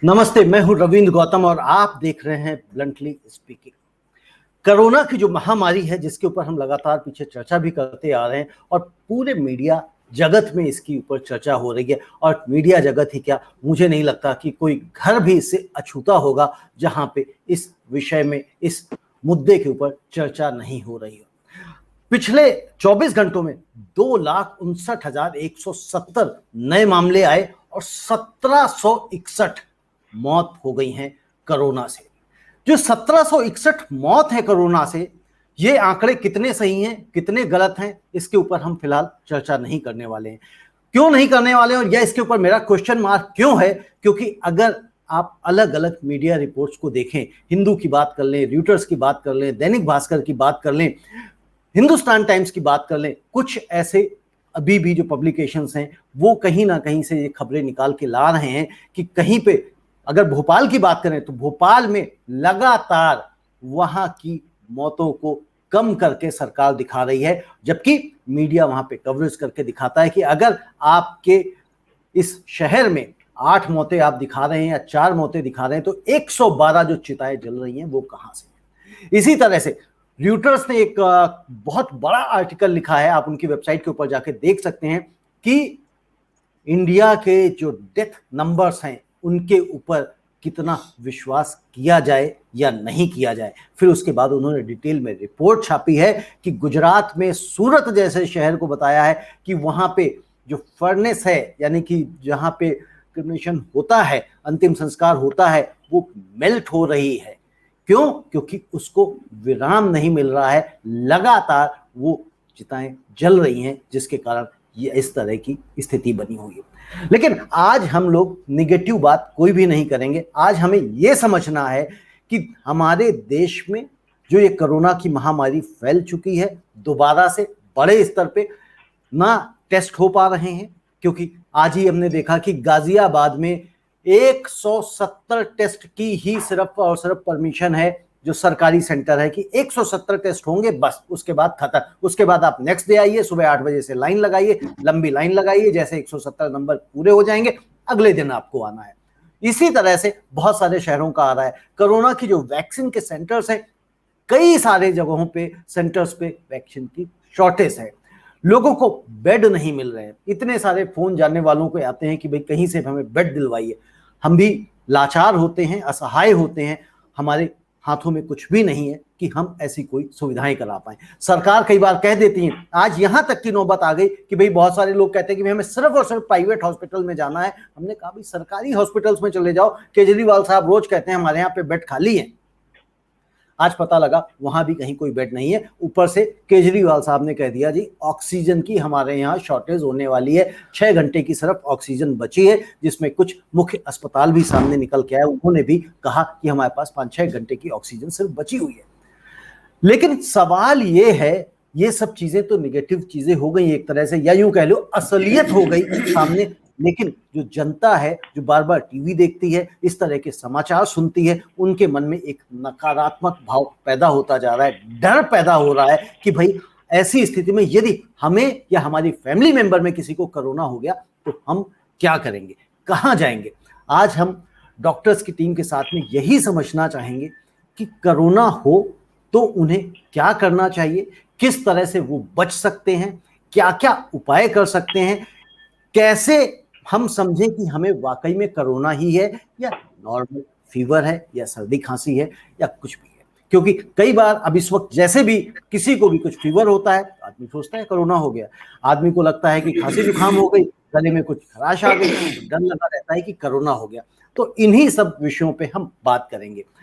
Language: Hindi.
नमस्ते, मैं हूं रविंद्र गौतम और आप देख रहे हैं ब्लंटली स्पीकिंग। कोरोना की जो महामारी है जिसके ऊपर हम लगातार पीछे चर्चा भी करते आ रहे हैं और पूरे मीडिया जगत में इसके ऊपर चर्चा हो रही है। और मीडिया जगत ही क्या, मुझे नहीं लगता कि कोई घर भी इससे अछूता होगा जहां पे इस विषय में, इस मुद्दे के ऊपर चर्चा नहीं हो रही हो। पिछले 24 घंटों में 2,59,170 नए मामले आए और 1761 मौत हो गई हैं कोरोना से। जो 1761 मौत है कोरोना से, ये आंकड़े कितने सही हैं कितने गलत हैं, इसके ऊपर हम फिलहाल चर्चा नहीं करने वाले हैं। क्यों नहीं करने वाले हैं और यह इसके ऊपर मेरा क्वेश्चन मार्क क्यों है, क्योंकि अगर आप अलग अलग मीडिया रिपोर्ट्स को देखें, हिंदू की बात कर लें, रॉयटर्स की बात कर लें, दैनिक भास्कर की बात कर लें, हिंदुस्तान टाइम्स की बात कर लें, कुछ ऐसे अभी भी जो पब्लिकेशंस हैं वो कहीं ना कहीं से ये खबरें निकाल के ला रहे हैं कि कहीं पे, अगर भोपाल की बात करें तो भोपाल में लगातार वहां की मौतों को कम करके सरकार दिखा रही है, जबकि मीडिया वहां पे कवरेज करके दिखाता है कि अगर आपके इस शहर में 8 मौतें आप दिखा रहे हैं या 4 मौतें दिखा रहे हैं तो 112 जो चिताएं जल रही हैं वो कहां से। इसी तरह से रॉयटर्स ने एक बहुत बड़ा आर्टिकल लिखा है, आप उनकी वेबसाइट के ऊपर जाके देख सकते हैं कि इंडिया के जो डेथ नंबर्स हैं उनके ऊपर कितना विश्वास किया जाए या नहीं किया जाए। फिर उसके बाद उन्होंने डिटेल में रिपोर्ट छापी है कि गुजरात में सूरत जैसे शहर को बताया है कि वहां पे जो फर्नेस है, यानी कि जहां पे क्रिमेशन होता है, अंतिम संस्कार होता है, वो मेल्ट हो रही है। क्यों? क्योंकि उसको विराम नहीं मिल रहा है, लगातार वो चिताएं जल रही हैं, जिसके कारण ये इस तरह की स्थिति बनी हुई है। लेकिन आज हम लोग निगेटिव बात कोई भी नहीं करेंगे। आज हमें यह समझना है कि हमारे देश में जो ये कोरोना की महामारी फैल चुकी है, दोबारा से बड़े स्तर पे ना टेस्ट हो पा रहे हैं, क्योंकि आज ही हमने देखा कि गाजियाबाद में 170 टेस्ट की ही सिर्फ और सिर्फ परमिशन है, जो सरकारी सेंटर है, कि 170 टेस्ट होंगे बस, उसके बाद खत्म। उसके बाद आप नेक्स्ट डे आइए, सुबह 8 बजे से लाइन लगाइए, लंबी लाइन लगाइए, जैसे 170 नंबर पूरे हो जाएंगे अगले दिन आपको आना है। इसी तरह से बहुत सारे शहरों का आ रहा है। कोरोना की जो वैक्सीन के सेंटर्स हैं, कई सारे जगहों पे सेंटर्स पे वैक्सीन की शॉर्टेज है, लोगों को बेड नहीं मिल रहे हैं। इतने सारे फोन जानने वालों को आते हैं कि भाई कहीं से हमें बेड दिलवाइए। हम भी लाचार होते हैं, असहाय होते हैं, हमारे हाथों में कुछ भी नहीं है कि हम ऐसी कोई सुविधाएं करा पाएं। सरकार कई बार कह देती है, आज यहां तक की नौबत आ गई कि भाई बहुत सारे लोग कहते हैं कि हमें सिर्फ और सिर्फ प्राइवेट हॉस्पिटल में जाना है। हमने कहा भाई सरकारी हॉस्पिटल्स में चले जाओ। केजरीवाल साहब रोज कहते हैं हमारे यहाँ पे बेड खाली है, आज पता लगा वहां भी कहीं कोई बेड नहीं है। ऊपर से केजरीवाल साहब ने कह दिया जी ऑक्सीजन की हमारे यहाँ शॉर्टेज होने वाली है, 6 घंटे की सिर्फ ऑक्सीजन बची है, जिसमें कुछ मुख्य अस्पताल भी सामने निकल के आए, उन्होंने भी कहा कि हमारे पास 5-6 घंटे की ऑक्सीजन सिर्फ बची हुई है। लेकिन सवाल ये है, ये सब चीजें तो निगेटिव चीजें हो गई एक तरह से, या यूं कह लो असलियत हो गई सामने। लेकिन जो जनता है, जो बार बार टीवी देखती है, इस तरह के समाचार सुनती है, उनके मन में एक नकारात्मक भाव पैदा होता जा रहा है, डर पैदा हो रहा है कि भाई ऐसी स्थिति में यदि हमें या हमारी फैमिली मेंबर में किसी को कोरोना हो गया तो हम क्या करेंगे, कहाँ जाएंगे। आज हम डॉक्टर्स की टीम के साथ में यही समझना चाहेंगे कि कोरोना हो तो उन्हें क्या करना चाहिए, किस तरह से वो बच सकते हैं, क्या क्या उपाय कर सकते हैं, कैसे हम समझें कि हमें वाकई में कोरोना ही है या नॉर्मल फीवर है या सर्दी खांसी है या कुछ भी है। क्योंकि कई बार अब इस वक्त जैसे भी किसी को भी कुछ फीवर होता है, आदमी सोचता है कोरोना हो गया, आदमी को लगता है कि खांसी जुकाम हो गई, गले में कुछ खराश आ गई, डर लगा रहता है कि कोरोना हो गया। तो इन्हीं सब विषयों पे हम बात करेंगे।